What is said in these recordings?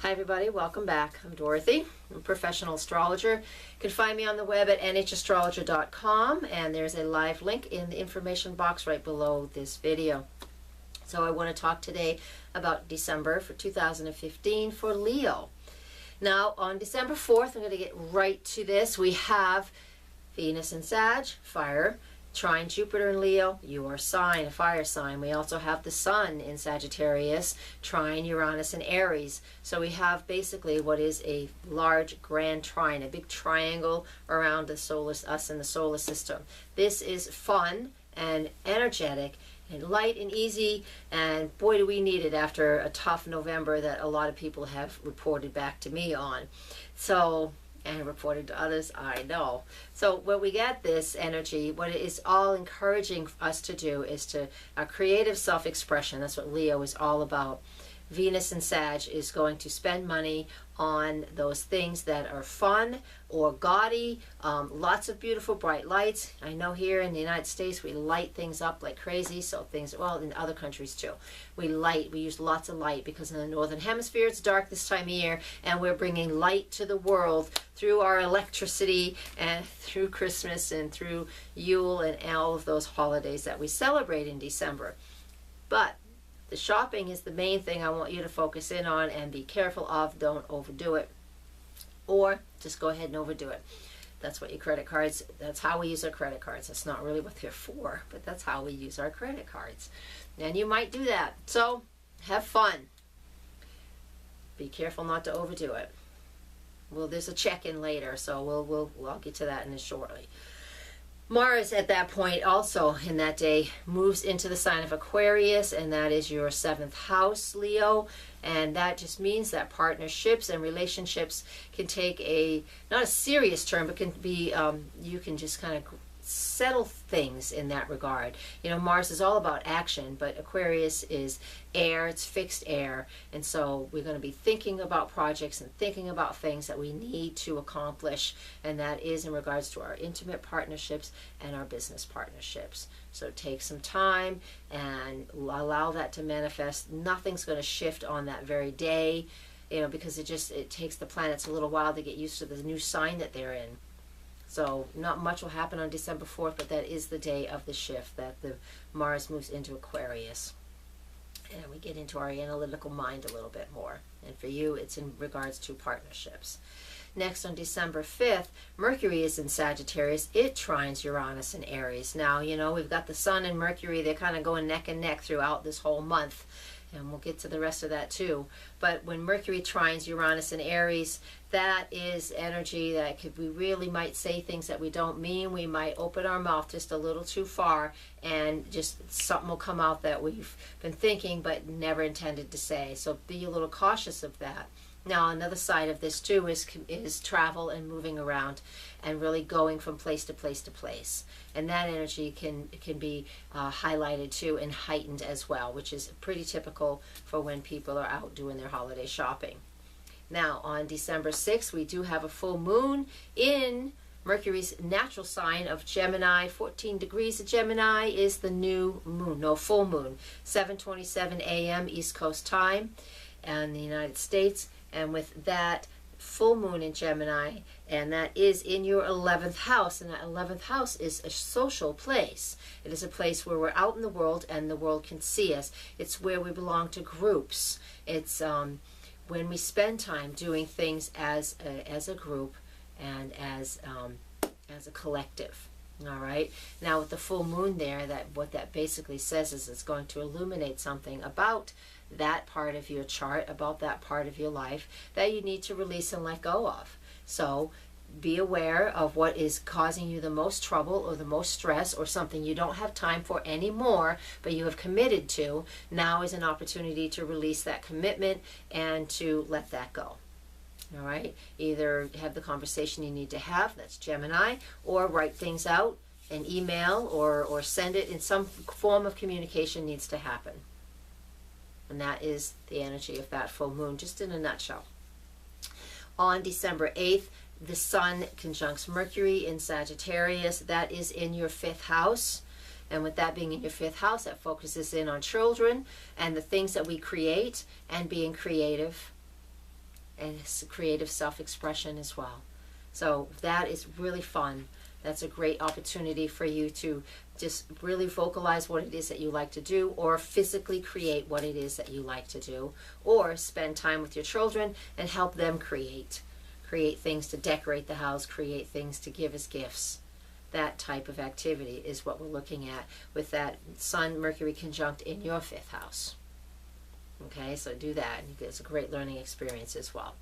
Hi everybody, welcome back. I'm Dorothy. I'm a professional astrologer. You can find me on the web at nhastrologer.com, and there's a live link in the information box right below this video. So I want to talk today about December for 2015 for Leo. Now on December 4th, I'm going to get right to this. We have Venus in Sag, fire, trine Jupiter in Leo, your sign, a fire sign. We also have the sun in Sagittarius, trine Uranus in Aries. So we have basically what is a large grand trine, a big triangle around the us in the solar system. This is fun and energetic and light and easy, and boy do we need it after a tough November that a lot of people have reported back to me on. So, and reported to others, I know. So when we get this energy, what it is all encouraging us to do is to our creative self-expression. That's what Leo is all about. Venus in Sag is going to spend money on those things that are fun or gaudy, lots of beautiful bright lights. I know here in the United States we light things up like crazy, so things, well, in other countries too. We use lots of light because in the Northern Hemisphere it's dark this time of year, and we're bringing light to the world through our electricity and through Christmas and through Yule and all of those holidays that we celebrate in December. But the shopping is the main thing I want you to focus in on and be careful of. Don't overdo it. Or just go ahead and overdo it. That's what your credit cards, that's how we use our credit cards. That's not really what they're for, but that's how we use our credit cards. And you might do that. So have fun. Be careful not to overdo it. Well, there's a check-in later, so I'll get to that in shortly. Mars at that point also in that day moves into the sign of Aquarius, and that is your 7th house, Leo, and that just means that partnerships and relationships can take a, not a serious turn, but can be, you can just kind of settle things in that regard. You know, Mars is all about action, but Aquarius is air, it's fixed air, and so we're going to be thinking about projects and thinking about things that we need to accomplish, and that is in regards to our intimate partnerships and our business partnerships. So take some time and allow that to manifest. Nothing's going to shift on that very day, you know, because it takes the planets a little while to get used to the new sign that they're in. So not much will happen on December 4th, but that is the day of the shift, that the Mars moves into Aquarius. And we get into our analytical mind a little bit more. And for you, it's in regards to partnerships. Next, on December 5th, Mercury is in Sagittarius. It trines Uranus in Aries. Now, you know, we've got the Sun and Mercury. They're kind of going neck and neck throughout this whole month. And we'll get to the rest of that too. But when Mercury trines Uranus in Aries, that is energy that we really might say things that we don't mean. We might open our mouth just a little too far, and just something will come out that we've been thinking but never intended to say. So be a little cautious of that. Now, another side of this too is travel and moving around and really going from place to place to place. And that energy can be highlighted too and heightened as well, which is pretty typical for when people are out doing their holiday shopping. Now, on December 6th, we do have a full moon in Mercury's natural sign of Gemini. 14 degrees of Gemini is the new moon, no, full moon, 7:27 a.m. East Coast time in the United States. And with that full moon in Gemini, and that is in your 11th house, and that 11th house is a social place. It is a place where we're out in the world and the world can see us. It's where we belong to groups. It's when we spend time doing things as a group and as a collective. All right. Now with the full moon there, what that basically says is it's going to illuminate something about that part of your chart, about that part of your life that you need to release and let go of. So be aware of what is causing you the most trouble or the most stress, or something you don't have time for anymore but you have committed to. Now is an opportunity to release that commitment and to let that go. All right, either have the conversation you need to have, that's Gemini, or write things out, an email, or send it. In some form of communication needs to happen. And that is the energy of that full moon, just in a nutshell. On December 8th, the Sun conjuncts Mercury in Sagittarius. That is in your 5th house. And with that being in your 5th house, that focuses in on children and the things that we create and being creative. and creative self-expression as well. So that is really fun. That's a great opportunity for you to just really vocalize what it is that you like to do, or physically create what it is that you like to do, or spend time with your children and help them create things to decorate the house, create things to give as gifts. That type of activity is what we're looking at with that Sun Mercury conjunct in your 5th house. Okay, so do that. It's a great learning experience as well.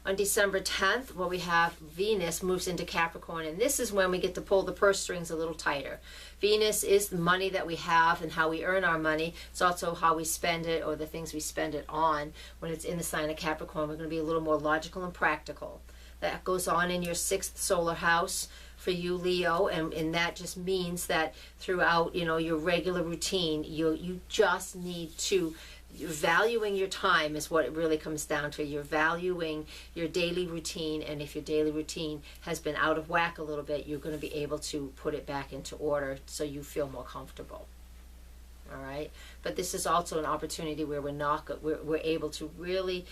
On December 10th, we have Venus moves into Capricorn, and this is when we get to pull the purse strings a little tighter. Venus is the money that we have and how we earn our money. It's also how we spend it, or the things we spend it on. When it's in the sign of Capricorn, we're going to be a little more logical and practical. That goes on in your 6th solar house for you, Leo, and that just means that throughout, your regular routine, you just need to, you're valuing your time is what it really comes down to. You're valuing your daily routine, and if your daily routine has been out of whack a little bit, you're going to be able to put it back into order so you feel more comfortable. All right, but this is also an opportunity where we're able to really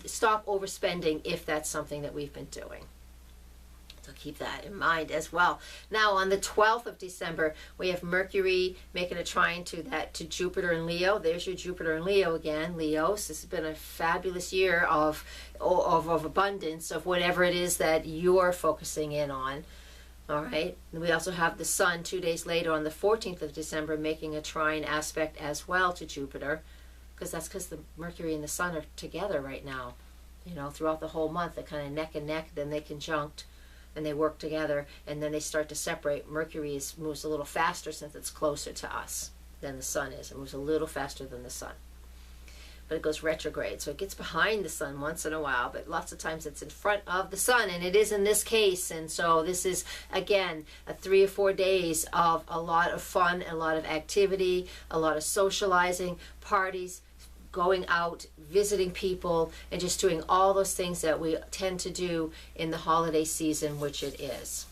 stop overspending if that's something that we've been doing. So keep that in mind as well. Now on the 12th of December, we have Mercury making a trine to Jupiter and Leo. There's your Jupiter and Leo again. Leos, this has been a fabulous year of abundance of whatever it is that you're focusing in on. All right. And we also have the Sun 2 days later on the 14th of December making a trine aspect as well to Jupiter, because the Mercury and the Sun are together right now. Throughout the whole month, they're kind of neck and neck, then they conjunct. And they work together, and then they start to separate. Mercury moves a little faster since it's closer to us than the Sun is. It moves a little faster than the Sun. But it goes retrograde, so it gets behind the Sun once in a while, but lots of times it's in front of the Sun, and it is in this case. And so this is, again, 3 or 4 days of a lot of fun, a lot of activity, a lot of socializing, parties, going out, visiting people, and just doing all those things that we tend to do in the holiday season, which it is.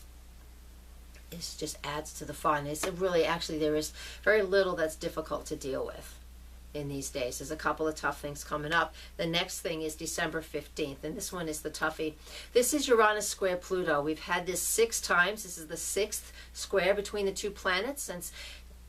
It just adds to the fun. There is very little that's difficult to deal with in these days. There's a couple of tough things coming up. The next thing is December 15th, and this one is the toughie. This is Uranus square Pluto. We've had this 6 times. This is the 6th square between the 2 planets since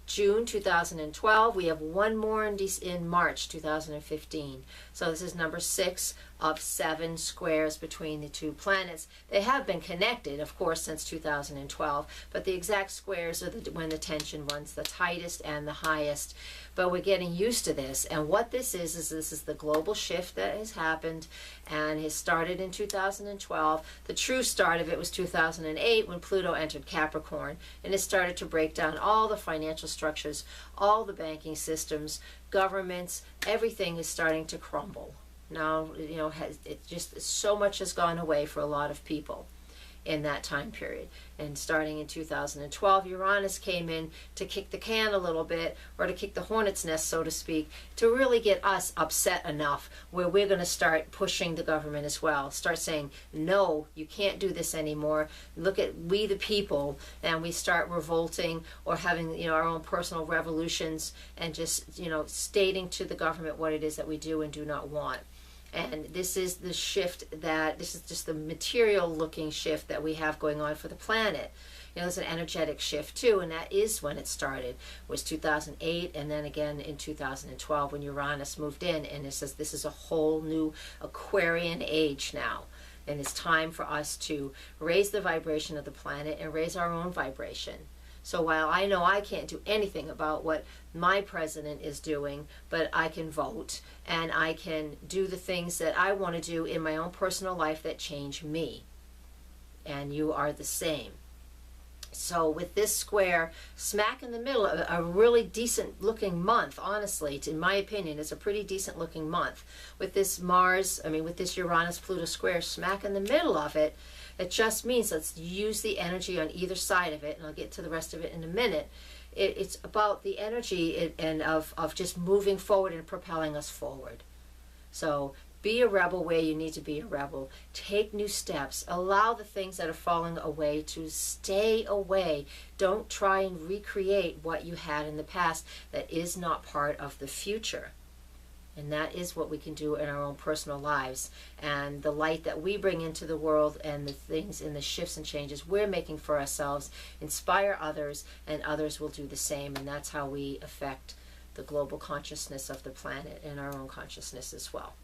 June 2012. We have one more in March 2015. So this is number 6 of 7 squares between the 2 planets. They have been connected, of course, since 2012, but the exact squares are when the tension runs the tightest and the highest. But we're getting used to this, and what this is this is the global shift that has happened and has started in 2012. The true start of it was 2008 when Pluto entered Capricorn, and it started to break down all the financial structures, all the banking systems, governments. Everything is starting to crumble. Now, so much has gone away for a lot of people in that time period. And starting in 2012, Uranus came in to kick the can a little bit, or to kick the hornet's nest, so to speak, to really get us upset enough where we're going to start pushing the government as well. Start saying, no, you can't do this anymore. Look at we the people, and we start revolting or having our own personal revolutions, and just stating to the government what it is that we do and do not want. And this is the shift this is just the material looking shift that we have going on for the planet. There's an energetic shift too, and that is when it started, was 2008, and then again in 2012 when Uranus moved in, and it says this is a whole new Aquarian age now. And it's time for us to raise the vibration of the planet and raise our own vibration. So while I know I can't do anything about what my president is doing, but I can vote and I can do the things that I want to do in my own personal life that change me. And you are the same. So with this square smack in the middle of a really decent looking month, honestly, in my opinion, it's a pretty decent looking month. With this with this Uranus-Pluto square smack in the middle of it, it just means let's use the energy on either side of it, and I'll get to the rest of it in a minute. It's about the energy of just moving forward and propelling us forward. So be a rebel where you need to be a rebel. Take new steps. Allow the things that are falling away to stay away. Don't try and recreate what you had in the past that is not part of the future. And that is what we can do in our own personal lives. And the light that we bring into the world and the things and the shifts and changes we're making for ourselves inspire others, and others will do the same. And that's how we affect the global consciousness of the planet and our own consciousness as well.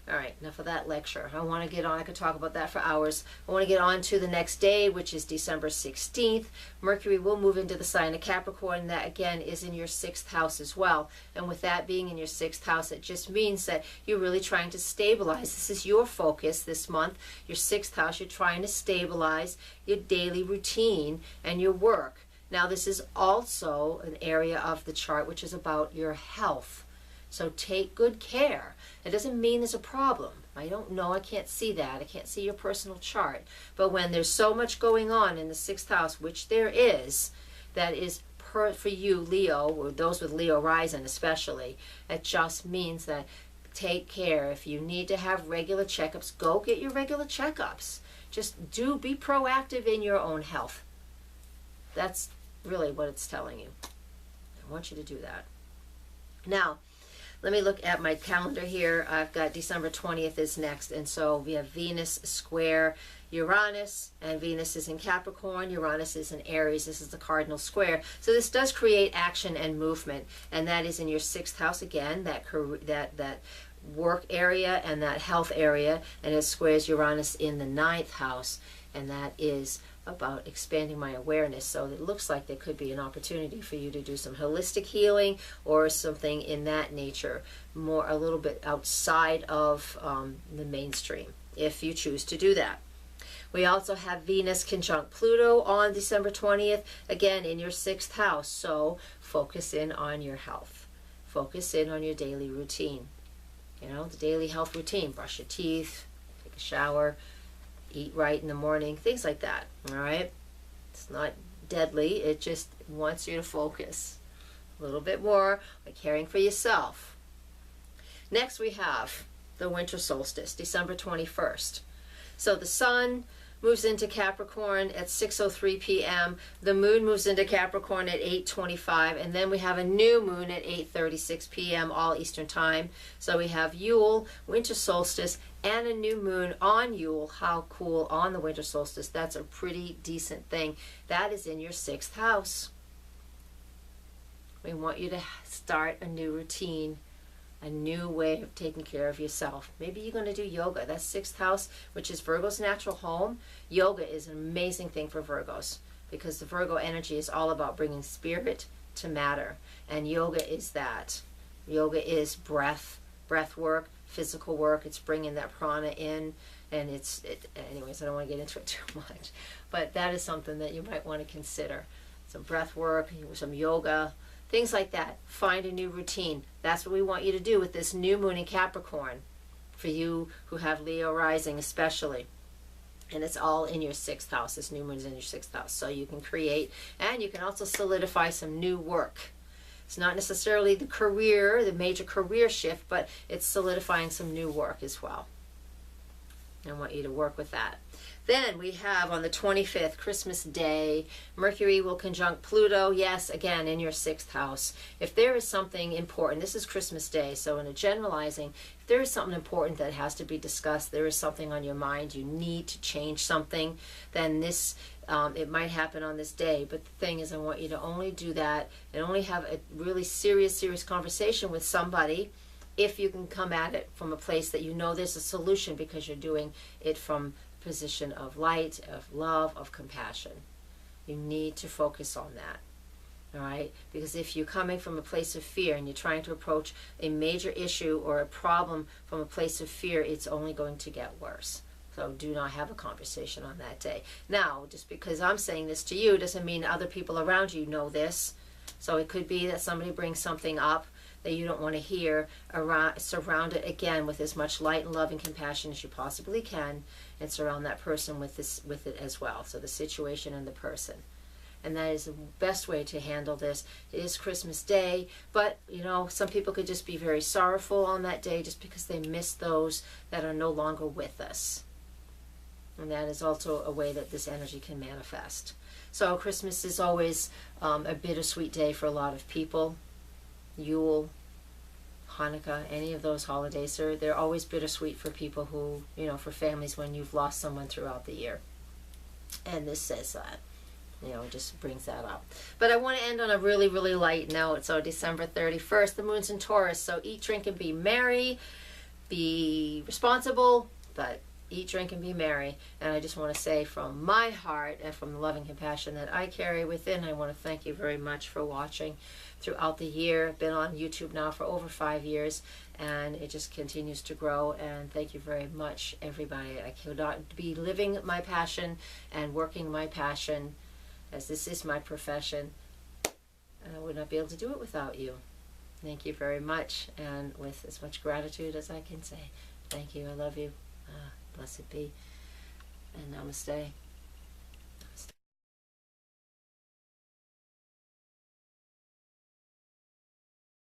All right, enough of that lecture. I want to get on. I could talk about that for hours. I want to get on to the next day, which is December 16th. Mercury will move into the sign of Capricorn. That, again, is in your 6th house as well. And with that being in your 6th house, it just means that you're really trying to stabilize. This is your focus this month. Your 6th house, you're trying to stabilize your daily routine and your work. Now, this is also an area of the chart which is about your health. So take good care. It doesn't mean there's a problem. I don't know. I can't see that. I can't see your personal chart. But when there's so much going on in the 6th house, which there is, that is for you, Leo, or those with Leo rising especially, it just means that take care. If you need to have regular checkups, go get your regular checkups. Just be proactive in your own health. That's really what it's telling you. I want you to do that. Now, let me look at my calendar here. I've got December 20th is next. And so we have Venus square Uranus, and Venus is in Capricorn. Uranus is in Aries. This is the cardinal square. So this does create action and movement. And that is in your 6th house again, that work area and that health area. And it squares Uranus in the 9th house. And that is about expanding my awareness. So it looks like there could be an opportunity for you to do some holistic healing or something in that nature, more a little bit outside of the mainstream, if you choose to do that. We also have Venus conjunct Pluto on December 20th, again in your 6th house. So focus in on your health. Focus in on your daily routine. You know, the daily health routine. Brush your teeth, take a shower, eat right in the morning, things like that. All right, it's not deadly. It just wants you to focus a little bit more by caring for yourself. Next, we have the winter solstice, December 21st. So the sun moves into Capricorn at 6:03 p.m. The moon moves into Capricorn at 8:25, and then we have a new moon at 8:36 p.m. all Eastern time. So we have Yule, winter solstice, and a new moon on Yule. How cool on the winter solstice. That's a pretty decent thing. That is in your 6th house. We want you to start a new routine, a new way of taking care of yourself. Maybe you're going to do yoga. That's 6th house, which is Virgo's natural home. Yoga is an amazing thing for Virgos because the Virgo energy is all about bringing spirit to matter. And yoga is that. Yoga is breath work, physical work. It's bringing that prana in. And anyways, I don't want to get into it too much. But that is something that you might want to consider. Some breath work, some yoga, things like that. Find a new routine. That's what we want you to do with this new moon in Capricorn, for you who have Leo rising especially. And it's all in your 6th house. This new moon is in your 6th house. So you can create, and you can also solidify some new work. It's not necessarily the major career shift, but it's solidifying some new work as well. I want you to work with that. Then we have on the 25th, Christmas Day, Mercury will conjunct Pluto, yes, again, in your 6th house. If there is something important, this is Christmas Day, so in a generalizing, if there is something important that has to be discussed, there is something on your mind, you need to change something, then this, it might happen on this day. But the thing is, I want you to only do that and only have a really serious conversation with somebody if you can come at it from a place that you know there's a solution, because you're doing it from position of light, of love, of compassion. You need to focus on that. All right? Because if you're coming from a place of fear and you're trying to approach a major issue or a problem from a place of fear, it's only going to get worse. So do not have a conversation on that day. Now, just because I'm saying this to you doesn't mean other people around you know this. So it could be that somebody brings something up that you don't want to hear. Surround it again with as much light and love and compassion as you possibly can, and surround that person with it as well. So the situation and the person. And that is the best way to handle this. It is Christmas Day, but you know, some people could just be very sorrowful on that day just because they miss those that are no longer with us. And that is also a way that this energy can manifest. So Christmas is always a bittersweet day for a lot of people. Yule, Hanukkah, any of those holidays, they're always bittersweet for people who, you know, for families when you've lost someone throughout the year. And this says that, you know, it just brings that up. But I want to end on a really, really light note. So December 31st, the moon's in Taurus. So eat, drink, and be merry. Be responsible, but eat, drink, and be merry. And I just want to say from my heart and from the loving compassion that I carry within, I want to thank you very much for watching throughout the year. I've been on YouTube now for over 5 years, and it just continues to grow. And thank you very much, everybody. I could not be living my passion and working my passion, as this is my profession, and I would not be able to do it without you. Thank you very much, and with as much gratitude as I can say, thank you, I love you, blessed be, and namaste.